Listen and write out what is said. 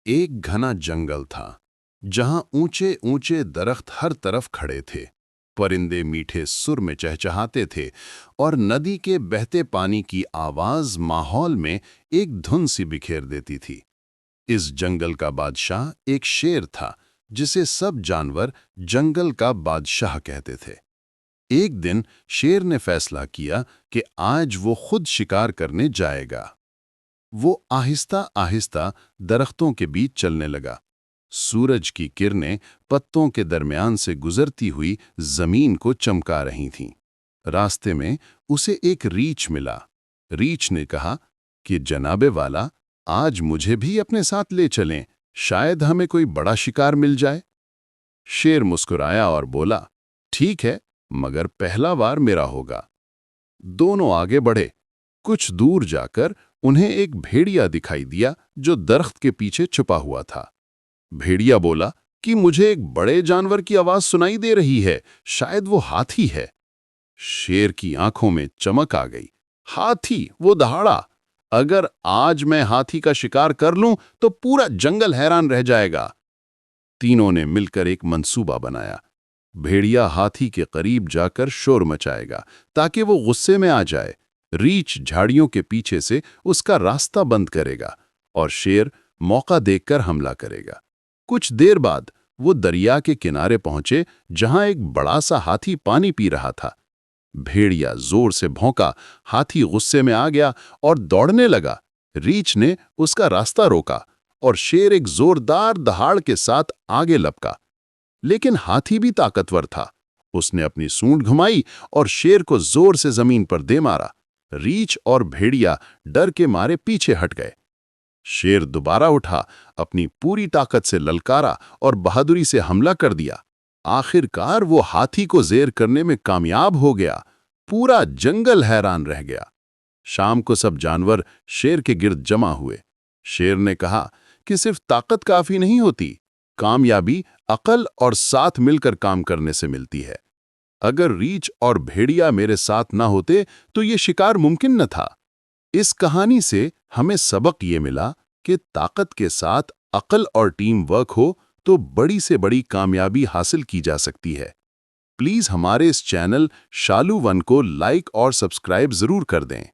एक घना जंगल था जहां ऊंचे ऊंचे दरख्त हर तरफ खड़े थे। परिंदे मीठे सुर में चहचहाते थे और नदी के बहते पानी की आवाज माहौल में एक धुन सी बिखेर देती थी। इस जंगल का बादशाह एक शेर था जिसे सब जानवर जंगल का बादशाह कहते थे। एक दिन शेर ने फैसला किया कि आज वो खुद शिकार करने जाएगा। वो आहिस्ता आहिस्ता दरख्तों के बीच चलने लगा। सूरज की किरणें पत्तों के दरमियान से गुजरती हुई जमीन को चमका रही थीं। रास्ते में उसे एक रीछ मिला। रीछ ने कहा कि जनाबे वाला, आज मुझे भी अपने साथ ले चलें, शायद हमें कोई बड़ा शिकार मिल जाए। शेर मुस्कुराया और बोला, ठीक है, मगर पहला वार मेरा होगा। दोनों आगे बढ़े। कुछ दूर जाकर उन्हें एक भेड़िया दिखाई दिया जो दरख्त के पीछे छुपा हुआ था। भेड़िया बोला कि मुझे एक बड़े जानवर की आवाज सुनाई दे रही है, शायद वो हाथी है। शेर की आंखों में चमक आ गई। हाथी? वो दहाड़ा! अगर आज मैं हाथी का शिकार कर लूं तो पूरा जंगल हैरान रह जाएगा। तीनों ने मिलकर एक मंसूबा बनाया। भेड़िया हाथी के करीब जाकर शोर मचाएगा ताकि वो गुस्से में आ जाए। रीछ झाड़ियों के पीछे से उसका रास्ता बंद करेगा और शेर मौका देखकर हमला करेगा। कुछ देर बाद वो दरिया के किनारे पहुंचे जहां एक बड़ा सा हाथी पानी पी रहा था। भेड़िया जोर से भौंका, हाथी गुस्से में आ गया और दौड़ने लगा। रीछ ने उसका रास्ता रोका और शेर एक जोरदार दहाड़ के साथ आगे लपका। लेकिन हाथी भी ताकतवर था। उसने अपनी सूंड घुमाई और शेर को जोर से जमीन पर दे मारा। रीछ और भेड़िया डर के मारे पीछे हट गए। शेर दोबारा उठा, अपनी पूरी ताकत से ललकारा और बहादुरी से हमला कर दिया। आखिरकार वो हाथी को जेर करने में कामयाब हो गया। पूरा जंगल हैरान रह गया। शाम को सब जानवर शेर के गिर्द जमा हुए। शेर ने कहा कि सिर्फ ताकत काफी नहीं होती, कामयाबी अकल और साथ मिलकर काम करने से मिलती है। अगर रीछ और भेड़िया मेरे साथ ना होते तो ये शिकार मुमकिन न था। इस कहानी से हमें सबक ये मिला कि ताकत के साथ अकल और टीम वर्क हो तो बड़ी से बड़ी कामयाबी हासिल की जा सकती है। प्लीज हमारे इस चैनल शालू वन को लाइक और सब्सक्राइब जरूर कर दें।